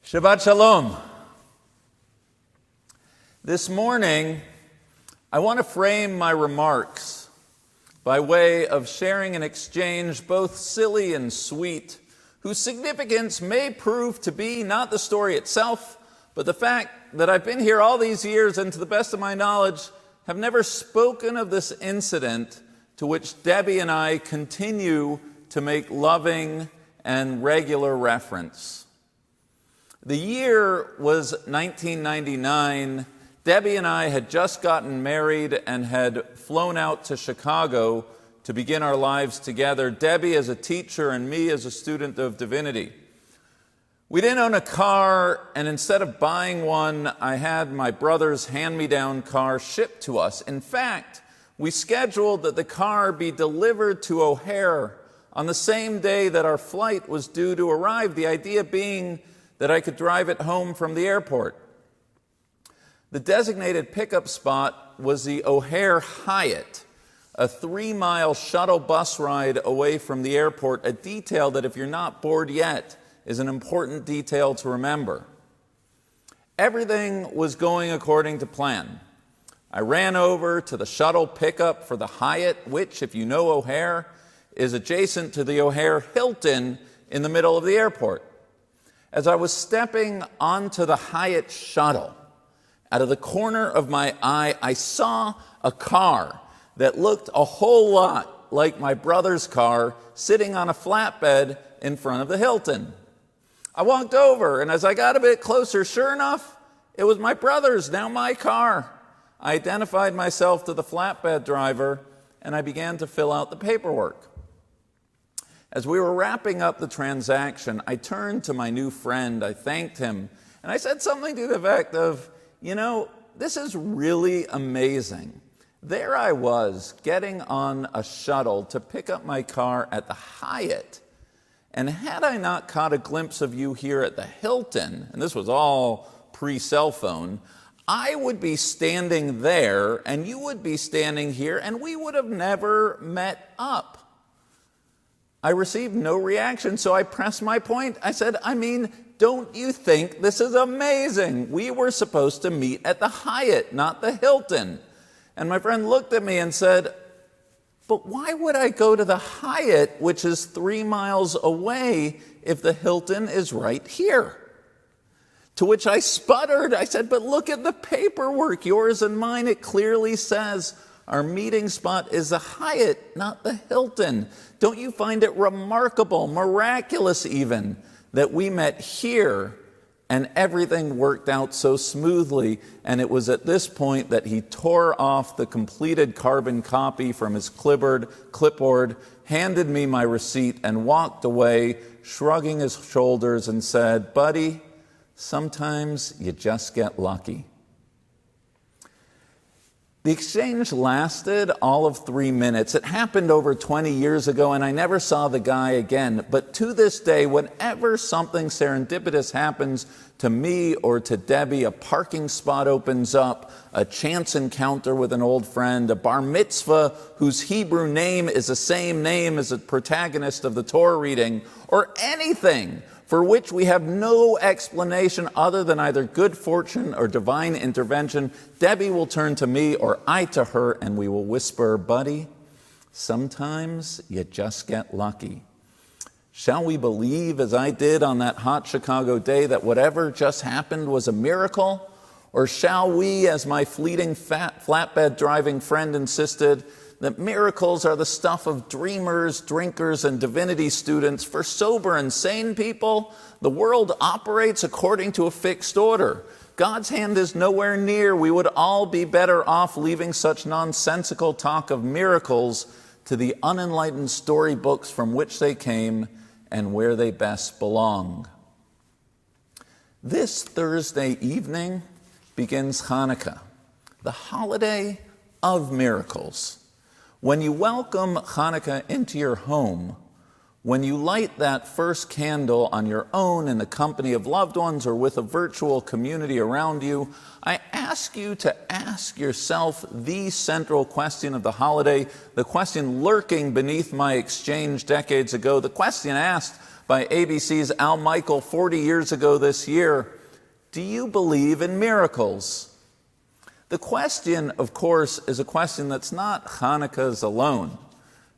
Shabbat Shalom. This morning, I want to frame my remarks by way of sharing an exchange both silly and sweet, whose significance may prove to be not the story itself, but the fact that I've been here all these years and to the best of my knowledge have never spoken of this incident to which Debbie and I continue to make loving and regular reference. The year was 1999. Debbie and I had just gotten married and had flown out to Chicago to begin our lives together, Debbie as a teacher and me as a student of divinity. We didn't own a car, and instead of buying one, I had my brother's hand-me-down car shipped to us. In fact, we scheduled that the car be delivered to O'Hare on the same day that our flight was due to arrive, the idea being that I could drive it home from the airport. The designated pickup spot was the O'Hare Hyatt, a 3-mile shuttle bus ride away from the airport, a detail that, if you're not bored yet, is an important detail to remember. Everything was going according to plan. I ran over to the shuttle pickup for the Hyatt, which, if you know O'Hare, is adjacent to the O'Hare Hilton in the middle of the airport. As I was stepping onto the Hyatt shuttle, out of the corner of my eye, I saw a car that looked a whole lot like my brother's car sitting on a flatbed in front of the Hilton. I walked over, and as I got a bit closer, sure enough, it was my brother's, now my car. I identified myself to the flatbed driver, and I began to fill out the paperwork. As we were wrapping up the transaction, I turned to my new friend, I thanked him, and I said something to the effect of, this is really amazing. There I was, getting on a shuttle to pick up my car at the Hyatt, and had I not caught a glimpse of you here at the Hilton, and this was all pre-cell phone, I would be standing there, and you would be standing here, and we would have never met up. I received no reaction, so I pressed my point. I said, don't you think this is amazing? We were supposed to meet at the Hyatt, not the Hilton. And my friend looked at me and said, but why would I go to the Hyatt, which is 3 miles away, if the Hilton is right here? To which I sputtered. I said, but look at the paperwork, yours and mine. It clearly says our meeting spot is the Hyatt, not the Hilton. Don't you find it remarkable, miraculous even, that we met here and everything worked out so smoothly? And it was at this point that he tore off the completed carbon copy from his clipboard, handed me my receipt, and walked away, shrugging his shoulders and said, buddy, sometimes you just get lucky. The exchange lasted all of 3 minutes. It happened over 20 years ago, and I never saw the guy again. But to this day, whenever something serendipitous happens to me or to Debbie, a parking spot opens up, a chance encounter with an old friend, a bar mitzvah whose Hebrew name is the same name as the protagonist of the Torah reading, or anything for which we have no explanation other than either good fortune or divine intervention, Debbie will turn to me or I to her, and we will whisper, buddy, sometimes you just get lucky. Shall we believe, as I did on that hot Chicago day, that whatever just happened was a miracle? Or shall we, as my fleeting flatbed driving friend insisted, that miracles are the stuff of dreamers, drinkers, and divinity students? For sober and sane people, the world operates according to a fixed order. God's hand is nowhere near. We would all be better off leaving such nonsensical talk of miracles to the unenlightened storybooks from which they came and where they best belong. This Thursday evening begins Hanukkah, the holiday of miracles. When you welcome Hanukkah into your home, when you light that first candle on your own in the company of loved ones or with a virtual community around you, I ask you to ask yourself the central question of the holiday, the question lurking beneath my exchange decades ago, the question asked by ABC's Al Michael 40 years ago this year, do you believe in miracles? The question, of course, is a question that's not Hanukkah's alone.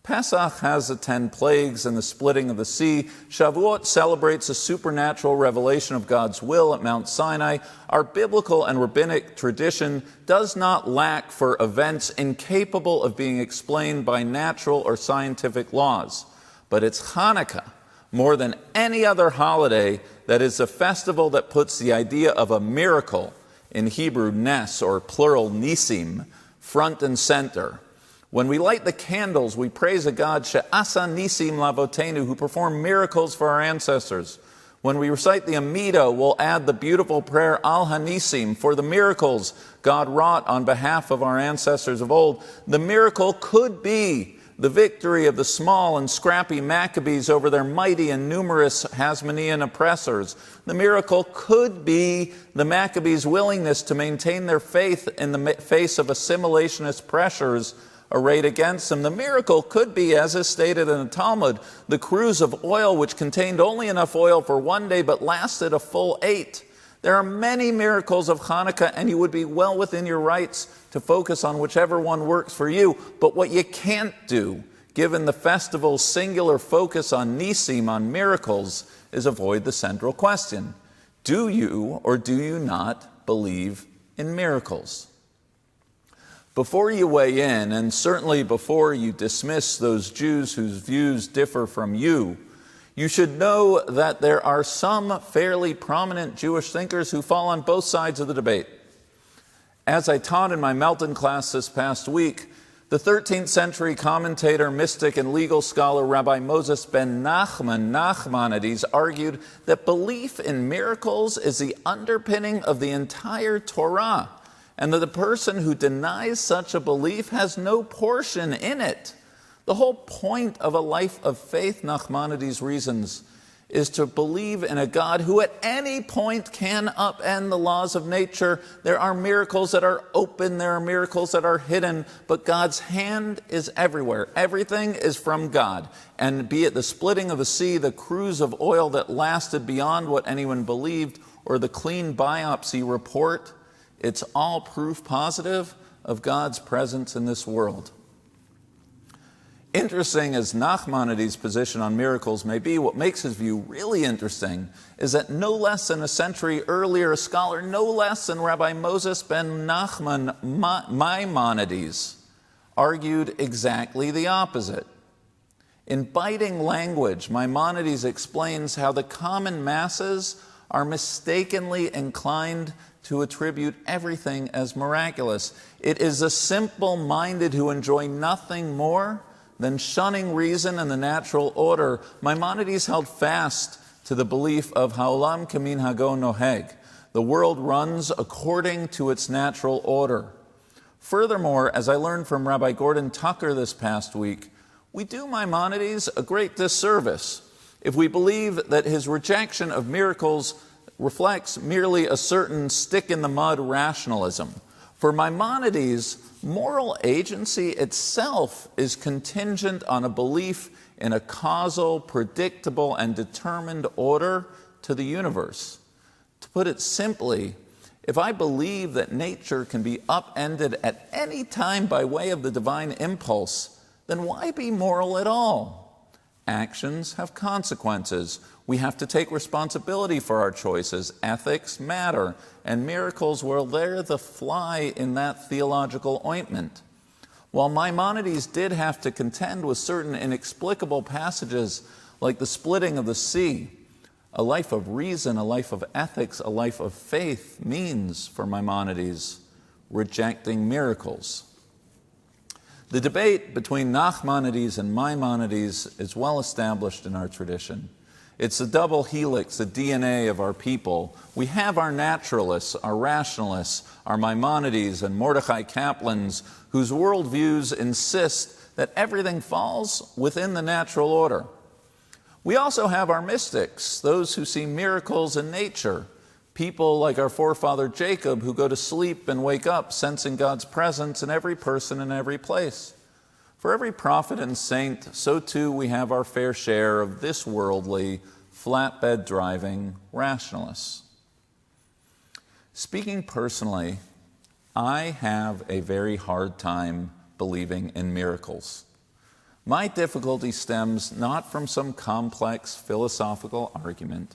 Pesach has the 10 plagues and the splitting of the sea. Shavuot celebrates a supernatural revelation of God's will at Mount Sinai. Our biblical and rabbinic tradition does not lack for events incapable of being explained by natural or scientific laws. But it's Hanukkah, more than any other holiday, that is a festival that puts the idea of a miracle, in Hebrew nes or plural nisim, front and center. When we light the candles, we praise a God, she'asa nisim lavotenu, who performed miracles for our ancestors. When we recite the Amidah, we'll add the beautiful prayer, Al Hanisim, for the miracles God wrought on behalf of our ancestors of old. The miracle could be the victory of the small and scrappy Maccabees over their mighty and numerous Hasmonean oppressors. The miracle could be the Maccabees' willingness to maintain their faith in the face of assimilationist pressures arrayed against them. The miracle could be, as is stated in the Talmud, the cruse of oil which contained only enough oil for one day but lasted a full 8. There are many miracles of Hanukkah, and you would be well within your rights to focus on whichever one works for you. But what you can't do, given the festival's singular focus on nisim, on miracles, is avoid the central question. Do you or do you not believe in miracles? Before you weigh in, and certainly before you dismiss those Jews whose views differ from you, you should know that there are some fairly prominent Jewish thinkers who fall on both sides of the debate. As I taught in my Melton class this past week, the 13th century commentator, mystic, and legal scholar Rabbi Moses ben Nachmanides argued that belief in miracles is the underpinning of the entire Torah, and that the person who denies such a belief has no portion in it. The whole point of a life of faith, Nachmanides reasons, is to believe in a God who at any point can upend the laws of nature. There are miracles that are open, there are miracles that are hidden, but God's hand is everywhere. Everything is from God. And be it the splitting of the sea, the cruse of oil that lasted beyond what anyone believed, or the clean biopsy report, it's all proof positive of God's presence in this world. Interesting as Nachmanides' position on miracles may be, what makes his view really interesting is that no less than a century earlier, a scholar no less than Rabbi Moses ben Maimonides argued exactly the opposite. In biting language, Maimonides explains how the common masses are mistakenly inclined to attribute everything as miraculous. It is the simple-minded who enjoy nothing more than shunning reason and the natural order. Maimonides held fast to the belief of Ha'olam kamin hago noheg. The world runs according to its natural order. Furthermore, as I learned from Rabbi Gordon Tucker this past week, we do Maimonides a great disservice if we believe that his rejection of miracles reflects merely a certain stick-in-the-mud rationalism. For Maimonides, moral agency itself is contingent on a belief in a causal, predictable, and determined order to the universe. To put it simply, if I believe that nature can be upended at any time by way of the divine impulse, then why be moral at all? Actions have consequences. We have to take responsibility for our choices. Ethics matter. And miracles, well, they're the fly in that theological ointment. While Maimonides did have to contend with certain inexplicable passages like the splitting of the sea, a life of reason, a life of ethics, a life of faith means, for Maimonides, rejecting miracles. The debate between Nachmanides and Maimonides is well established in our tradition. It's the double helix, the DNA of our people. We have our naturalists, our rationalists, our Maimonides and Mordechai Kaplans, whose worldviews insist that everything falls within the natural order. We also have our mystics, those who see miracles in nature, people like our forefather Jacob, who go to sleep and wake up sensing God's presence in every person and every place. For every prophet and saint, so too we have our fair share of this worldly, flatbed driving rationalists. Speaking personally, I have a very hard time believing in miracles. My difficulty stems not from some complex philosophical argument.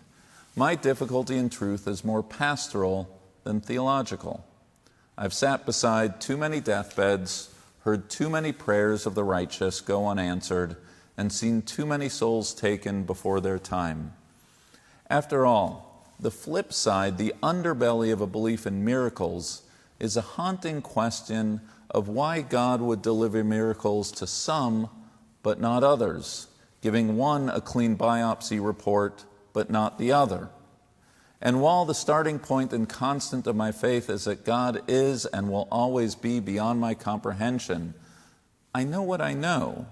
My difficulty in truth is more pastoral than theological. I've sat beside too many deathbeds, heard too many prayers of the righteous go unanswered, and seen too many souls taken before their time. After all, the flip side, the underbelly of a belief in miracles, is a haunting question of why God would deliver miracles to some but not others, giving one a clean biopsy report but not the other. And while the starting point and constant of my faith is that God is and will always be beyond my comprehension, I know what I know.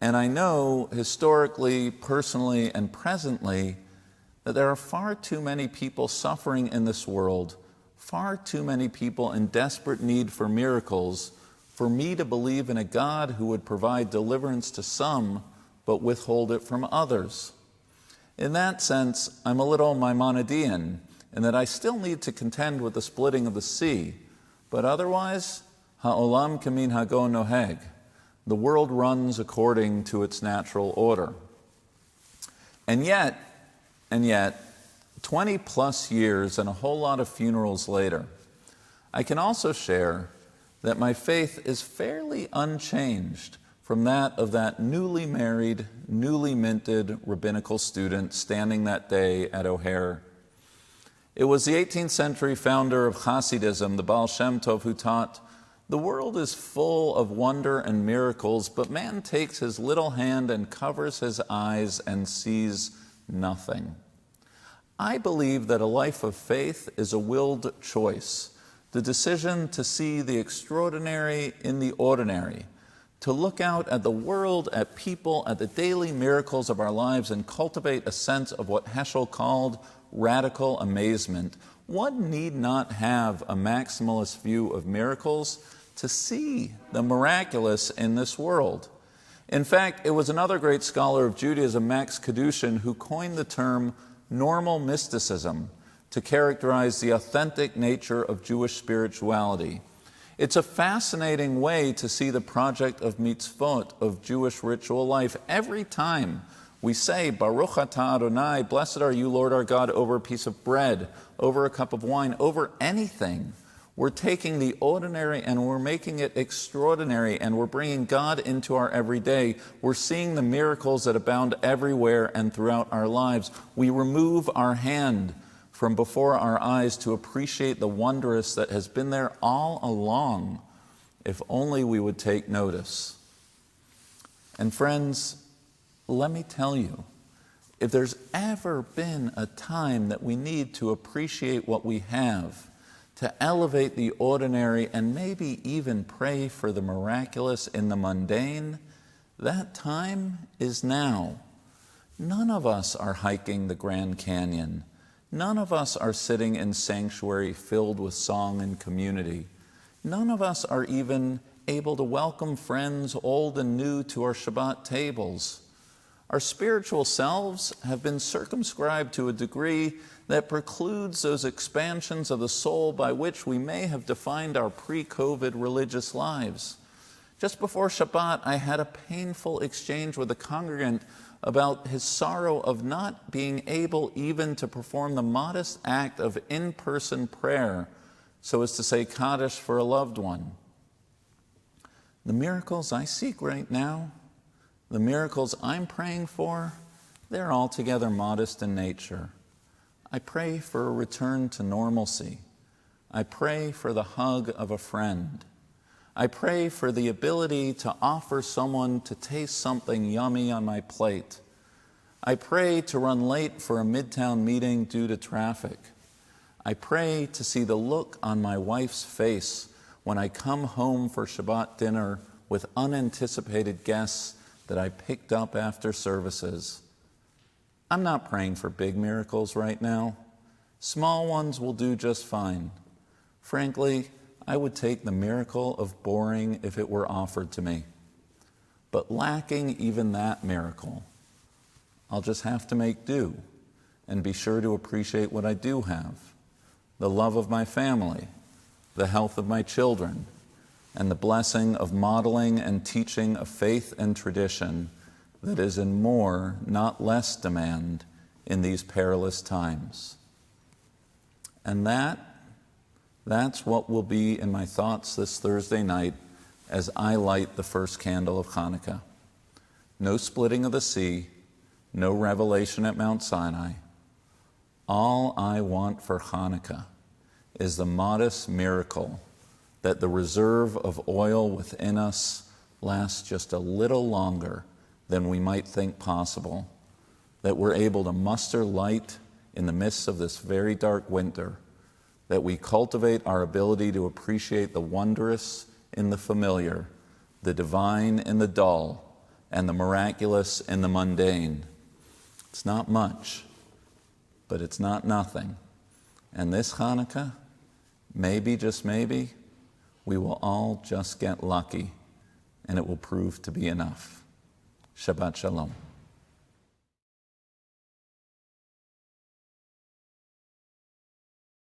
And I know historically, personally, and presently that there are far too many people suffering in this world, far too many people in desperate need for miracles, for me to believe in a God who would provide deliverance to some but withhold it from others. In that sense, I'm a little Maimonidean in that I still need to contend with the splitting of the sea, but otherwise, ha'olam kamin hago noheg. The world runs according to its natural order. And yet, 20 plus years and a whole lot of funerals later, I can also share that my faith is fairly unchanged from that of that newly married, newly minted rabbinical student standing that day at O'Hare. It was the 18th century founder of Hasidism, the Baal Shem Tov, who taught, "The world is full of wonder and miracles, but man takes his little hand and covers his eyes and sees nothing." I believe that a life of faith is a willed choice, the decision to see the extraordinary in the ordinary, to look out at the world, at people, at the daily miracles of our lives and cultivate a sense of what Heschel called radical amazement. One need not have a maximalist view of miracles to see the miraculous in this world. In fact, it was another great scholar of Judaism, Max Kadushin, who coined the term normal mysticism to characterize the authentic nature of Jewish spirituality. It's a fascinating way to see the project of mitzvot, of Jewish ritual life. Every time we say, Baruch atah Adonai, blessed are you, Lord our God, over a piece of bread, over a cup of wine, over anything, we're taking the ordinary and we're making it extraordinary, and we're bringing God into our everyday. We're seeing the miracles that abound everywhere and throughout our lives. We remove our hand from before our eyes to appreciate the wondrous that has been there all along, if only we would take notice. And friends, let me tell you, if there's ever been a time that we need to appreciate what we have, to elevate the ordinary and maybe even pray for the miraculous in the mundane, that time is now. None of us are hiking the Grand Canyon. None of us are sitting in sanctuary filled with song and community. None of us are even able to welcome friends old and new to our Shabbat tables. Our spiritual selves have been circumscribed to a degree that precludes those expansions of the soul by which we may have defined our pre-COVID religious lives. Just before Shabbat, I had a painful exchange with a congregant about his sorrow of not being able even to perform the modest act of in-person prayer so as to say Kaddish for a loved one. The miracles I seek right now, the miracles I'm praying for, they're altogether modest in nature. I pray for a return to normalcy. I pray for the hug of a friend. I pray for the ability to offer someone to taste something yummy on my plate. I pray to run late for a midtown meeting due to traffic. I pray to see the look on my wife's face when I come home for Shabbat dinner with unanticipated guests that I picked up after services. I'm not praying for big miracles right now. Small ones will do just fine. Frankly, I would take the miracle of boring if it were offered to me. But lacking even that miracle, I'll just have to make do and be sure to appreciate what I do have, the love of my family, the health of my children, and the blessing of modeling and teaching a faith and tradition that is in more, not less demand in these perilous times. And that's what will be in my thoughts this Thursday night as I light the first candle of Hanukkah. No splitting of the sea, no revelation at Mount Sinai. All I want for Hanukkah is the modest miracle that the reserve of oil within us lasts just a little longer than we might think possible, that we're able to muster light in the midst of this very dark winter, that we cultivate our ability to appreciate the wondrous in the familiar, the divine in the dull, and the miraculous in the mundane. It's not much, but it's not nothing. And this Hanukkah, maybe, just maybe, we will all just get lucky, and it will prove to be enough. Shabbat Shalom.